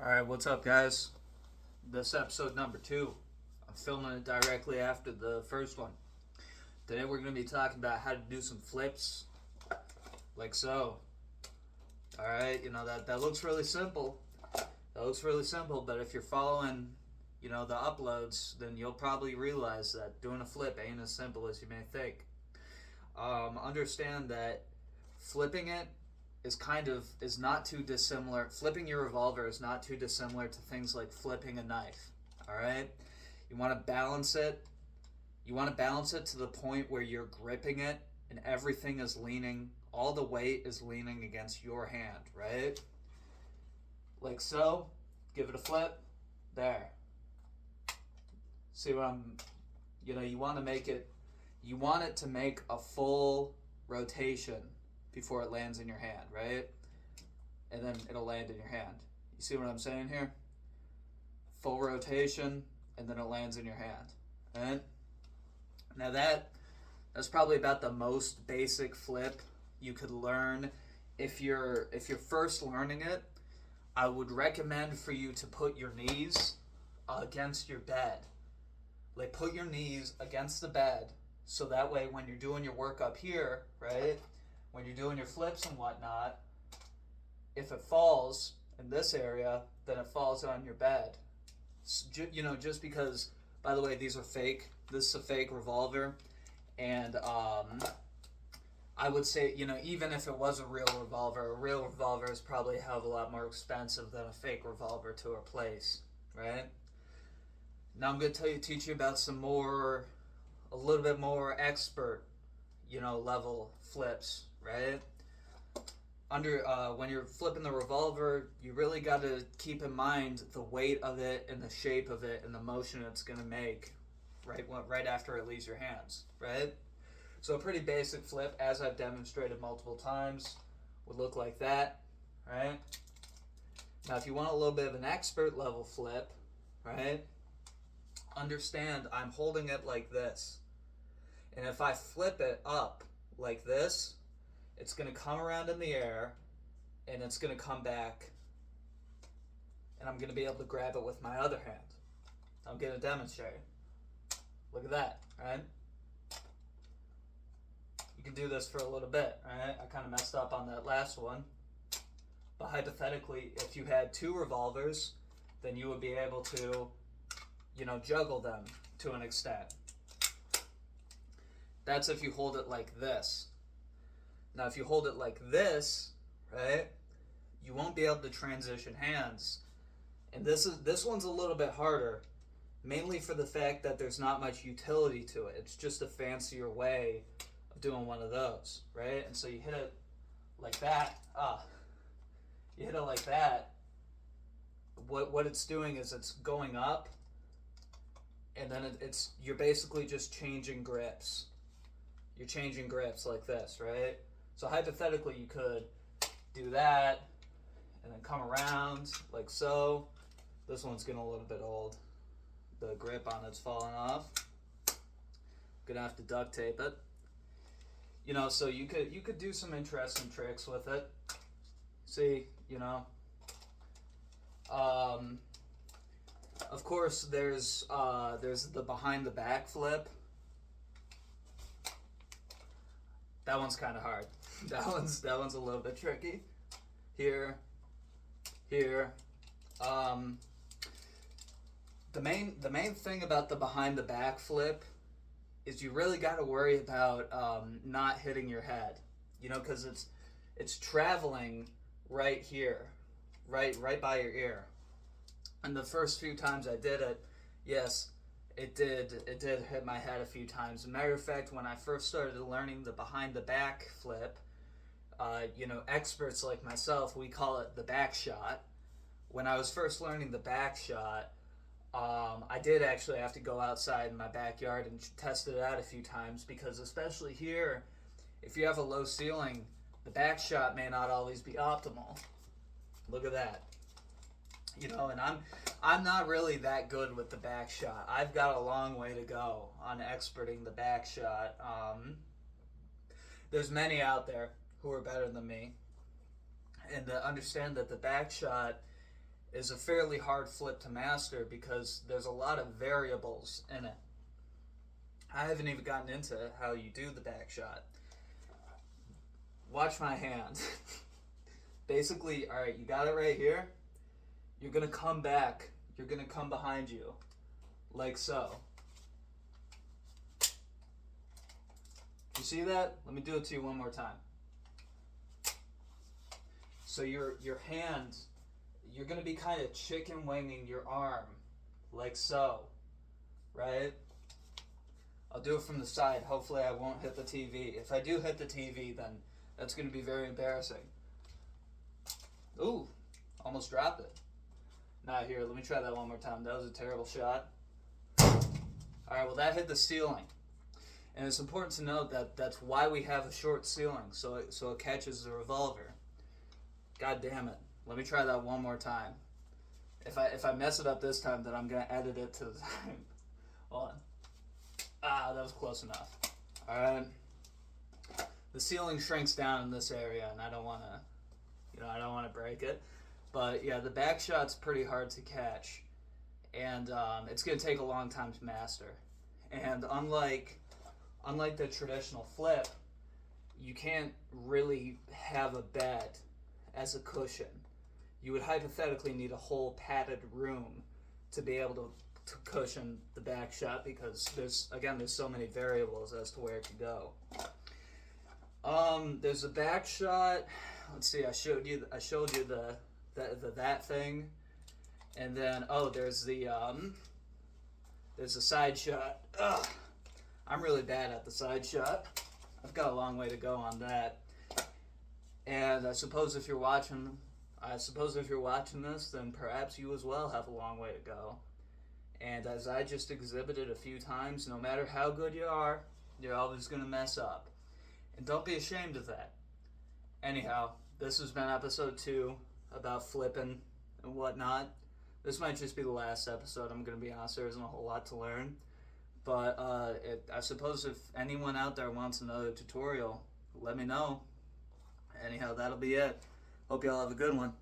Alright, what's up, guys? This episode number 2. I'm filming it directly after the first one. Today we're going to be talking about how to do some flips, like so. Alright, that looks really simple. But if you're following, the uploads, then you'll probably realize that doing a flip ain't as simple as you may think. Understand that flipping it is not too dissimilar. Flipping your revolver is not too dissimilar to things like flipping a knife. All right, you want to balance it. You want to balance it to the point where you're gripping it and everything is leaning. All the weight is leaning against your hand, right? Like so. Give it a flip. There. See what I'm. You want to make it. You want it to make a full rotation before it lands in your hand, right? And then it'll land in your hand. You see what I'm saying here? Full rotation, and then it lands in your hand. Right? Now that's probably about the most basic flip you could learn. If you're first learning it, I would recommend for you to put your knees against your bed. Like, put your knees against the bed, so that way when you're doing your work up here, right? When you're doing your flips and whatnot, if it falls in this area, then it falls on your bed. Just because, by the way, these are fake. This is a fake revolver. And I would say, even if it was a real revolver is probably a hell of a lot more expensive than a fake revolver to replace, right? Now I'm going to teach you about a little bit more expert, level flips, right? When you're flipping the revolver, you really got to keep in mind the weight of it and the shape of it and the motion it's going to make right after it leaves your hands, right? So a pretty basic flip, as I've demonstrated multiple times, would look like that, right? Now if you want a little bit of an expert level flip, right, understand I'm holding it like this. And if I flip it up like this, it's going to come around in the air, and it's going to come back, and I'm going to be able to grab it with my other hand. I'm going to demonstrate. Look at that, right? You can do this for a little bit, right? I kind of messed up on that last one. But hypothetically, if you had two revolvers, then you would be able to, juggle them to an extent. That's if you hold it like this. Now, if you hold it like this, right, you won't be able to transition hands. And this one's a little bit harder, mainly for the fact that there's not much utility to it. It's just a fancier way of doing one of those, right? And so you hit it like that. You hit it like that. What it's doing is it's going up, and then you're basically just changing grips. You're changing grips like this, right? So hypothetically, you could do that and then come around like so. This one's getting a little bit old. The grip on it's falling off. Gonna have to duct tape it. So you could do some interesting tricks with it. See, of course, there's the behind the back flip. That one's kind of hard. That one's a little bit tricky. Here. The main thing about the behind the back flip is you really got to worry about not hitting your head. Because it's traveling right here, right by your ear. And the first few times I did it, yes, it did hit my head a few times. As a matter of fact, when I first started learning the behind the back flip, experts like myself, we call it the back shot. When I was first learning the back shot, I did actually have to go outside in my backyard and test it out a few times, because especially here, if you have a low ceiling, the back shot may not always be optimal. Look at that. And I'm not really that good with the back shot. I've got a long way to go on experting the back shot. There's many out there who are better than me. And to understand that the back shot is a fairly hard flip to master because there's a lot of variables in it. I haven't even gotten into how you do the back shot. Watch my hand. Basically, alright, you got it right here. You're going to come back. You're going to come behind you. Like so. You see that? Let me do it to you one more time. So your hand, you're going to be kind of chicken winging your arm. Like so. Right? I'll do it from the side. Hopefully I won't hit the TV. If I do hit the TV, then that's going to be very embarrassing. Ooh, almost dropped it. Now here, let me try that one more time. That was a terrible shot. Alright, well that hit the ceiling. And it's important to note that that's why we have a short ceiling, so it catches the revolver. God damn it. Let me try that one more time. If I mess it up this time, then I'm going to edit it to the time. Hold on. That was close enough. Alright. The ceiling shrinks down in this area, and I don't want to break it. But yeah, the back shot's pretty hard to catch, and it's going to take a long time to master. And unlike the traditional flip, you can't really have a bed as a cushion. You would hypothetically need a whole padded room to be able to cushion the back shot because there's so many variables as to where it could go. There's a back shot. Let's see. I showed you the that thing, and then there's the side shot. Ugh. I'm really bad at the side shot. I've got a long way to go on that. And I suppose if you're watching this, then perhaps you as well have a long way to go. And as I just exhibited a few times, no matter how good you are, you're always going to mess up. And don't be ashamed of that. Anyhow, this has been episode 2 about flipping and whatnot. This might just be the last episode. I'm going to be honest, there isn't a whole lot to learn. But I suppose if anyone out there wants another tutorial, let me know. Anyhow, that'll be it. Hope y'all have a good one.